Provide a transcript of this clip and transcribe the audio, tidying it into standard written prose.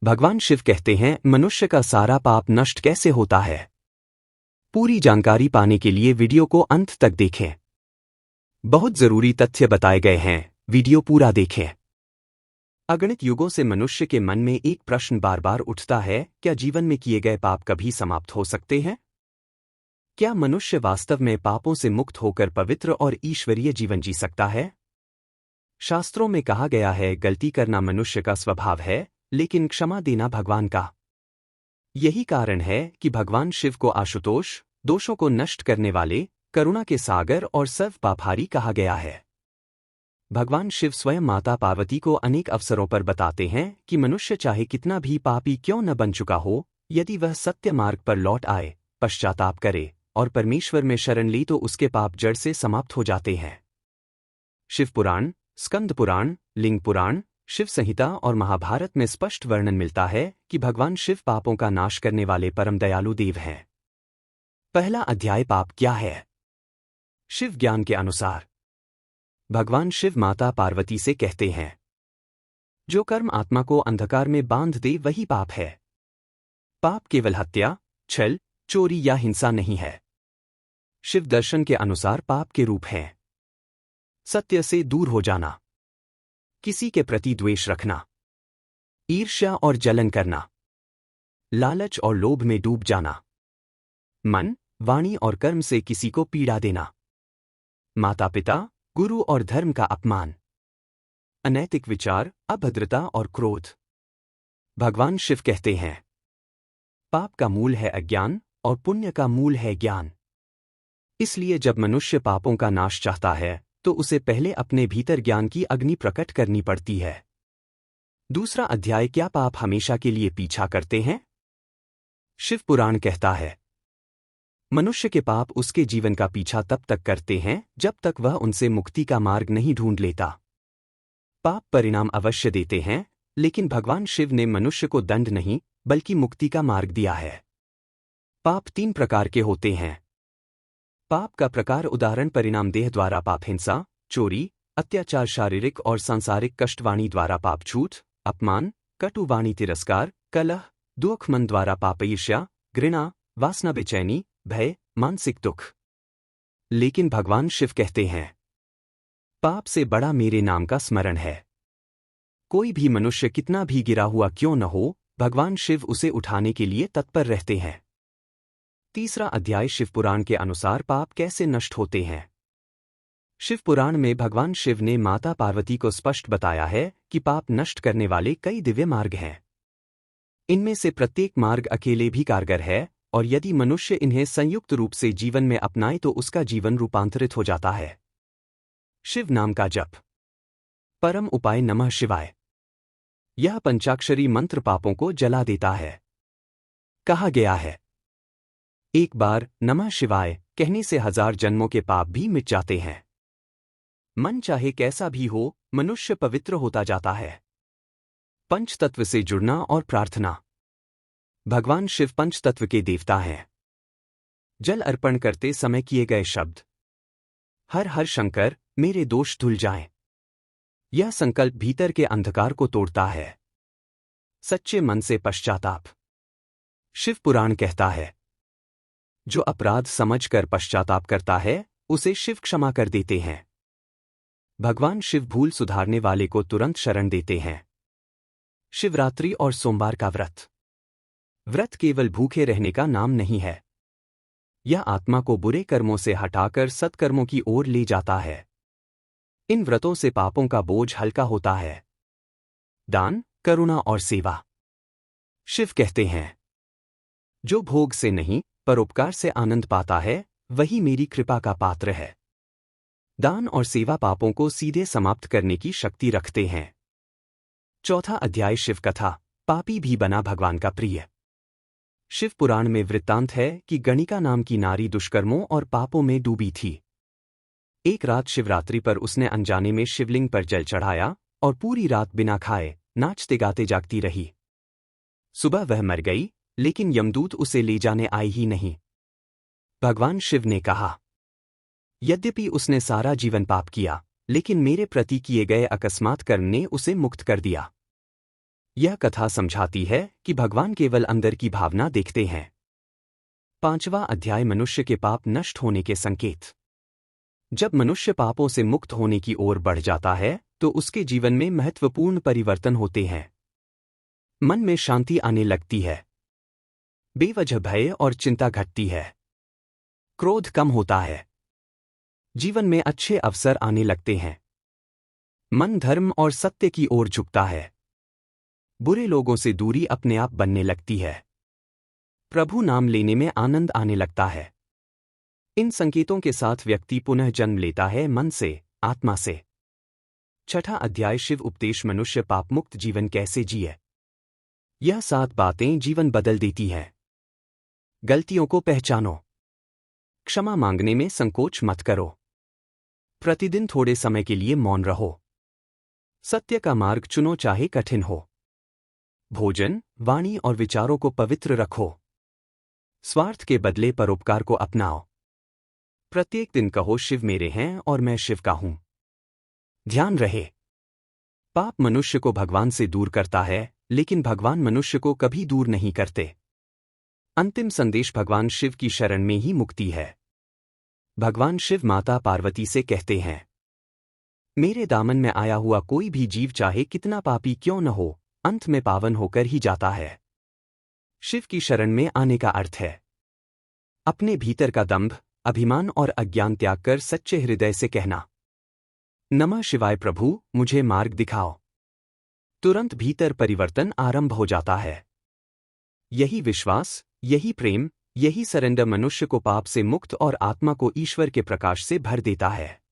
भगवान शिव कहते हैं, मनुष्य का सारा पाप नष्ट कैसे होता है। पूरी जानकारी पाने के लिए वीडियो को अंत तक देखें। बहुत जरूरी तथ्य बताए गए हैं, वीडियो पूरा देखें। अगणित युगों से मनुष्य के मन में एक प्रश्न बार बार उठता है, क्या जीवन में किए गए पाप कभी समाप्त हो सकते हैं? क्या मनुष्य वास्तव में पापों से मुक्त होकर पवित्र और ईश्वरीय जीवन जी सकता है? शास्त्रों में कहा गया है, गलती करना मनुष्य का स्वभाव है, लेकिन क्षमा देना भगवान का। यही कारण है कि भगवान शिव को आशुतोष, दोषों को नष्ट करने वाले, करुणा के सागर और सर्व पापहारी कहा गया है। भगवान शिव स्वयं माता पार्वती को अनेक अवसरों पर बताते हैं कि मनुष्य चाहे कितना भी पापी क्यों न बन चुका हो, यदि वह सत्य मार्ग पर लौट आए, पश्चाताप करे और परमेश्वर में शरण ले तो उसके पाप जड़ से समाप्त हो जाते हैं। शिव पुराण, स्कंद पुराण, लिंग पुराण, शिव संहिता और महाभारत में स्पष्ट वर्णन मिलता है कि भगवान शिव पापों का नाश करने वाले परम दयालु देव हैं। पहला अध्याय, पाप क्या है। शिव ज्ञान के अनुसार भगवान शिव माता पार्वती से कहते हैं, जो कर्म आत्मा को अंधकार में बांध दे वही पाप है। पाप केवल हत्या, छल, चोरी या हिंसा नहीं है। शिव दर्शन के अनुसार पाप के रूप हैं सत्य से दूर हो जाना, किसी के प्रति द्वेष रखना, ईर्ष्या और जलन करना, लालच और लोभ में डूब जाना, मन, वाणी और कर्म से किसी को पीड़ा देना, माता पिता, गुरु और धर्म का अपमान, अनैतिक विचार, अभद्रता और क्रोध। भगवान शिव कहते हैं, पाप का मूल है अज्ञान और पुण्य का मूल है ज्ञान। इसलिए जब मनुष्य पापों का नाश चाहता है तो उसे पहले अपने भीतर ज्ञान की अग्नि प्रकट करनी पड़ती है। दूसरा अध्याय, क्या पाप हमेशा के लिए पीछा करते हैं। शिव पुराण कहता है, मनुष्य के पाप उसके जीवन का पीछा तब तक करते हैं जब तक वह उनसे मुक्ति का मार्ग नहीं ढूंढ लेता। पाप परिणाम अवश्य देते हैं, लेकिन भगवान शिव ने मनुष्य को दंड नहीं बल्कि मुक्ति का मार्ग दिया है। पाप 3 प्रकार के होते हैं। पाप का प्रकार, उदाहरण, परिणाम देह द्वारा पाप हिंसा, चोरी, अत्याचार, शारीरिक और सांसारिक कष्ट, वाणी द्वारा पाप झूठ, अपमान, कटु वाणी, तिरस्कार, कलह, दुख, मन द्वारा पाप ईर्ष्या, घृणा, वासना, बेचैनी, भय, मानसिक दुख। लेकिन भगवान शिव कहते हैं, पाप से बड़ा मेरे नाम का स्मरण है। कोई भी मनुष्य कितना भी गिरा हुआ क्यों न हो, भगवान शिव उसे उठाने के लिए तत्पर रहते हैं। तीसरा अध्याय, शिव पुराण के अनुसार पाप कैसे नष्ट होते हैं। शिव पुराण में भगवान शिव ने माता पार्वती को स्पष्ट बताया है कि पाप नष्ट करने वाले कई दिव्य मार्ग हैं। इनमें से प्रत्येक मार्ग अकेले भी कारगर है, और यदि मनुष्य इन्हें संयुक्त रूप से जीवन में अपनाए तो उसका जीवन रूपांतरित हो जाता है। शिव नाम का जप। परम उपाय नमः शिवाय। यह पंचाक्षरी मंत्र पापों को जला देता है। कहा गया है, एक बार नमः शिवाय कहने से 1000 जन्मों के पाप भी मिट जाते हैं। मन चाहे कैसा भी हो, मनुष्य पवित्र होता जाता है। पंचतत्व से जुड़ना और प्रार्थना। भगवान शिव पंचतत्व के देवता हैं। जल अर्पण करते समय किए गए शब्द, हर हर शंकर, मेरे दोष धुल जाएं। यह संकल्प भीतर के अंधकार को तोड़ता है। सच्चे मन से पश्चाताप। शिव पुराण कहता है, जो अपराध समझकर पश्चाताप करता है उसे शिव क्षमा कर देते हैं। भगवान शिव भूल सुधारने वाले को तुरंत शरण देते हैं। शिवरात्रि और सोमवार का व्रत। व्रत केवल भूखे रहने का नाम नहीं है। यह आत्मा को बुरे कर्मों से हटाकर सत्कर्मों की ओर ले जाता है। इन व्रतों से पापों का बोझ हल्का होता है। दान, करुणा और सेवा। शिव कहते हैं, जो भोग से नहीं परोपकार से आनंद पाता है वही मेरी कृपा का पात्र है। दान और सेवा पापों को सीधे समाप्त करने की शक्ति रखते हैं। चौथा अध्याय, शिव कथा। पापी भी बना भगवान का प्रिय। शिव पुराण में वृत्तांत है कि गणिका नाम की नारी दुष्कर्मों और पापों में डूबी थी। एक रात शिवरात्रि पर उसने अनजाने में शिवलिंग पर जल चढ़ाया और पूरी रात बिना खाए नाचते गाते जागती रही। सुबह वह मर गई, लेकिन यमदूत उसे ले जाने आए ही नहीं। भगवान शिव ने कहा, यद्यपि उसने सारा जीवन पाप किया, लेकिन मेरे प्रति किए गए अकस्मात कर्म ने उसे मुक्त कर दिया। यह कथा समझाती है कि भगवान केवल अंदर की भावना देखते हैं। 5वां अध्याय मनुष्य के पाप नष्ट होने के संकेत। जब मनुष्य पापों से मुक्त होने की ओर बढ़ जाता है तो उसके जीवन में महत्वपूर्ण परिवर्तन होते हैं। मन में शांति आने लगती है, बेवजह भय और चिंता घटती है, क्रोध कम होता है, जीवन में अच्छे अवसर आने लगते हैं, मन धर्म और सत्य की ओर झुकता है, बुरे लोगों से दूरी अपने आप बनने लगती है, प्रभु नाम लेने में आनंद आने लगता है। इन संकेतों के साथ व्यक्ति पुनः जन्म लेता है, मन से, आत्मा से। 6वां अध्याय शिव उपदेश। मनुष्य पापमुक्त जीवन कैसे जिए। यह 7 बातें जीवन बदल देती हैं। गलतियों को पहचानो, क्षमा मांगने में संकोच मत करो, प्रतिदिन थोड़े समय के लिए मौन रहो, सत्य का मार्ग चुनो चाहे कठिन हो, भोजन, वाणी और विचारों को पवित्र रखो, स्वार्थ के बदले परोपकार को अपनाओ, प्रत्येक दिन कहो शिव मेरे हैं और मैं शिव का हूं। ध्यान रहे, पाप मनुष्य को भगवान से दूर करता है, लेकिन भगवान मनुष्य को कभी दूर नहीं करते। अंतिम संदेश। भगवान शिव की शरण में ही मुक्ति है। भगवान शिव माता पार्वती से कहते हैं, मेरे दामन में आया हुआ कोई भी जीव चाहे कितना पापी क्यों न हो, अंत में पावन होकर ही जाता है। शिव की शरण में आने का अर्थ है अपने भीतर का दंभ, अभिमान और अज्ञान त्याग कर सच्चे हृदय से कहना, नमः शिवाय प्रभु, मुझे मार्ग दिखाओ। तुरंत भीतर परिवर्तन आरंभ हो जाता है। यही विश्वास, यही प्रेम, यही सरेंडर मनुष्य को पाप से मुक्त और आत्मा को ईश्वर के प्रकाश से भर देता है।